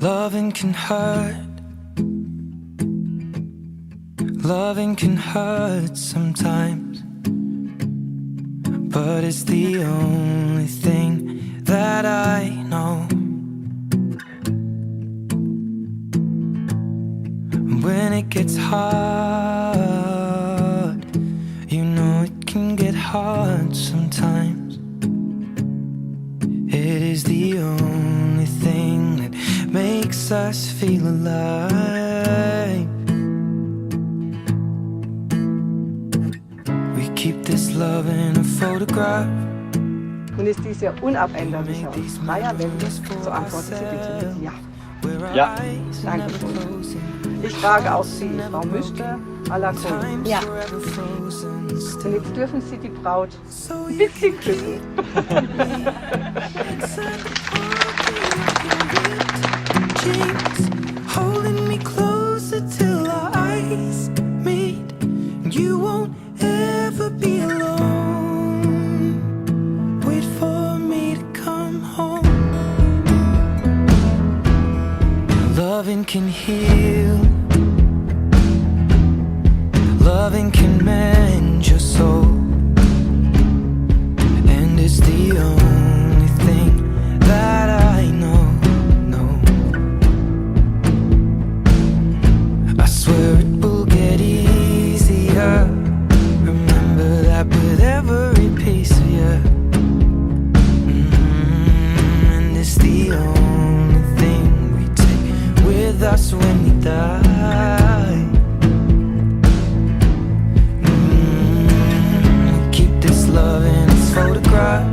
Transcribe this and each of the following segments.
Loving can hurt. Loving can hurt sometimes, but it's the only thing that I know. When it gets hard, you know it can get hard sometimes. It is the only thing that makes us feel alive. We keep this love in a photograph. Und ist dies Ihr unabänderlicher und freier Wille, so antworten Sie bitte mit Ja. Ja. Dankeschön. Ich frage auch Sie, Frau Müschte, à la Cour. Ja. Und jetzt dürfen Sie die Braut ein bisschen küssen. Holding me closer till our eyes meet. You won't ever be alone. Wait for me to come home. Loving can heal. Loving can mend your soul. And it's the only thing that I know. I swear it will get easier. Remember that with every piece of you. And it's the only thing we take with us when we die. We keep this love in its photograph.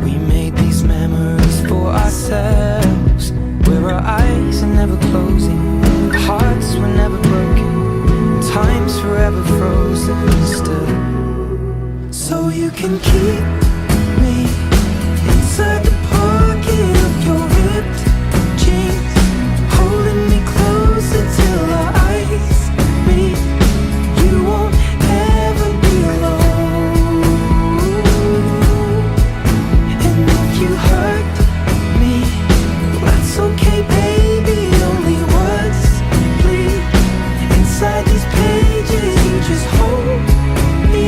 We made these memories for ourselves, where our eyes are never closing, hearts were never broken, time's forever frozen still. So you can keep me inside the pocket of your ripped jeans, holding me closer till our eyes meet. You won't ever be alone. And if you hurt me, that's okay, baby. Only words bleed inside these pages. You just hold me.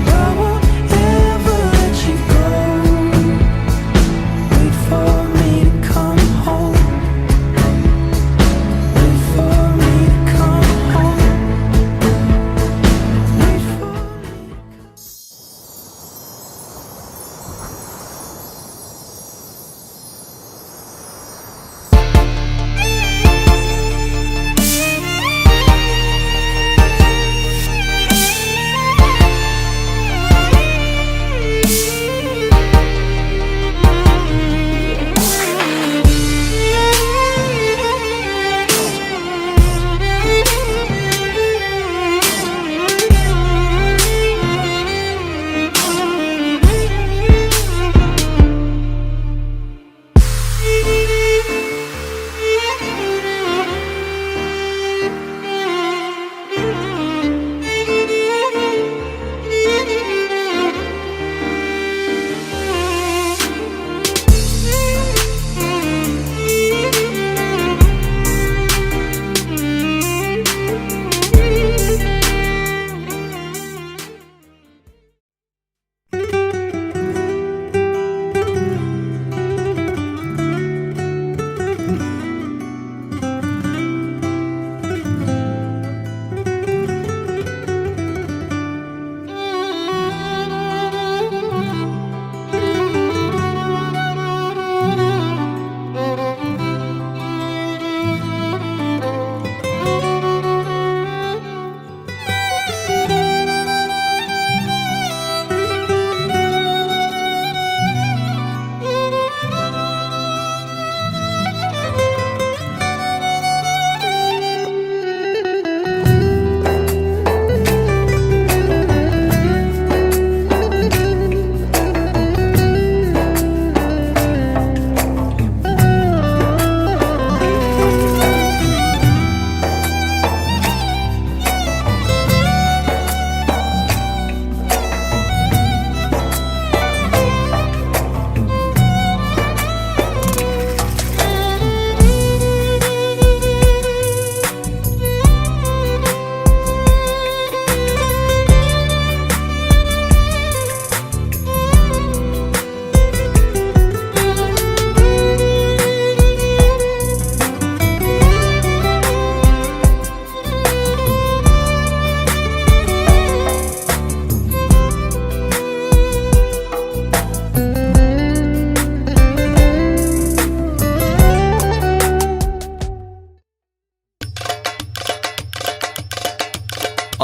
I won't ever let you go. Wait for me to come home. Wait for me to come home. Wait for me.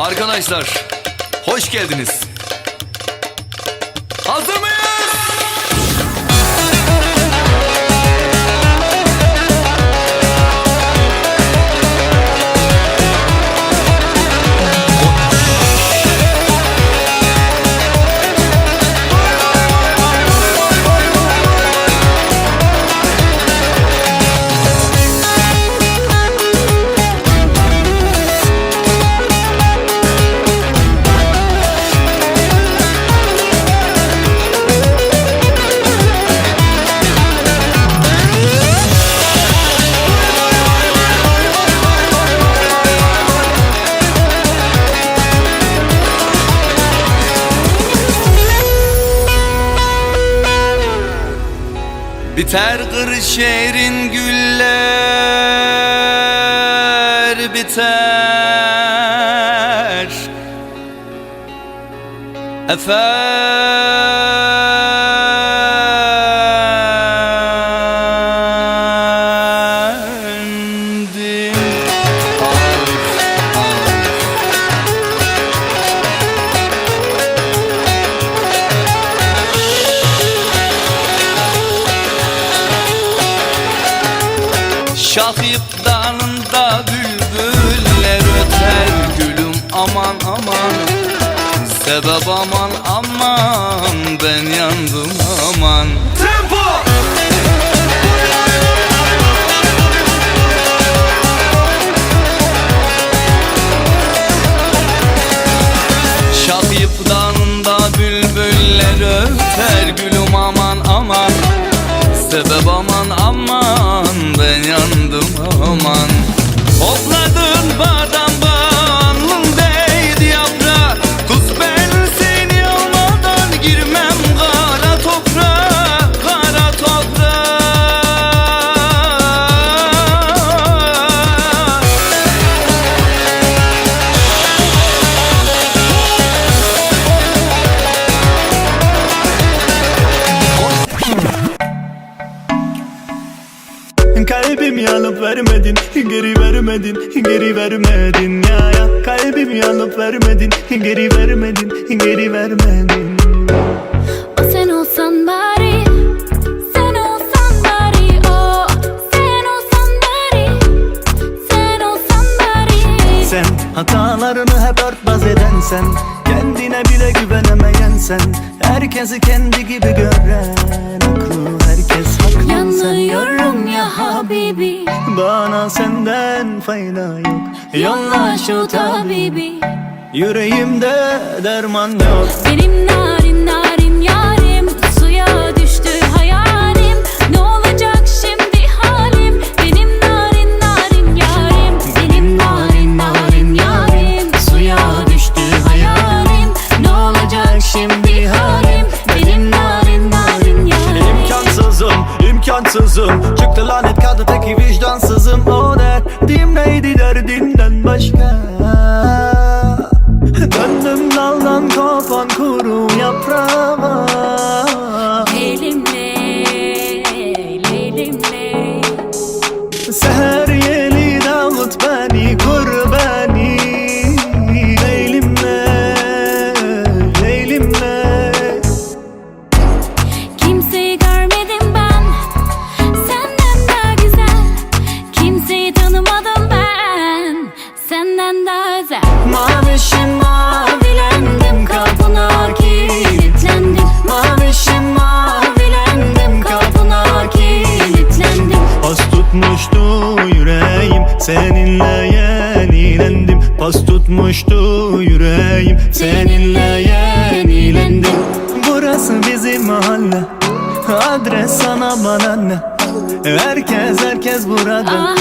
Arkadaşlar hoş geldiniz. Hazır mıyız? Biter Kırşehir'in güller biter efendim. Şahip dalında bülbüller öter gülüm aman aman. Sebep aman aman, ben yandım aman. Tempo! Şahip dalında bülbüller öter gülüm aman aman. Sebep aman aman, ben yandım aman. Hopladın badam bağın değdi yaprağa. Kız ben seni almadan girmem kara toprağa, kara toprağa. Kalbim yanıp vermedin, geri vermedin, geri vermedin ya ya. Kalbim yanıp vermedin, geri vermedin, geri vermedin. O sen olsan bari, sen olsan bari, o sen olsan bari, sen olsan bari. Sen hatalarını hep örtbas eden sen, kendine bile güvenemeyen sen, herkesi kendi gibi gören, aklı herkes haklı sen. Yanıyorum ya Habibi, Bana senden fayda yok, yolla şu tabibi. yüreğimde derman yok. Benim narin narin yarim, suya düştü hayalim. Ne olacak şimdi halim, benim narin narin yarim. Benim narin narin yarim, suya düştü hayalim. Ne olacak şimdi halim, benim narin narin yarim. İmkansızım, imkansızım, çıktı lanet kaldı teki vicdansızım. O derdim neydi derdinden başka? Döndüm daldan kopan kuru yaprağa. Leylimle, leylimle. Seher yeli davut beni, kur beni. Leylimle, leylimle. Kimseyi görmedim ben senden daha güzel. Kimseyi tanımadım ben senden daha özel. Mavişim mavilendim, kapına kilitlendim. Mavişim mavilendim, kapına kilitlendim. Pas tutmuştu yüreğim, seninle yenilendim. Pas tutmuştu yüreğim, seninle yenilendim. Burası bizim mahalle, adres sana bana ne? Herkes burada. Aha.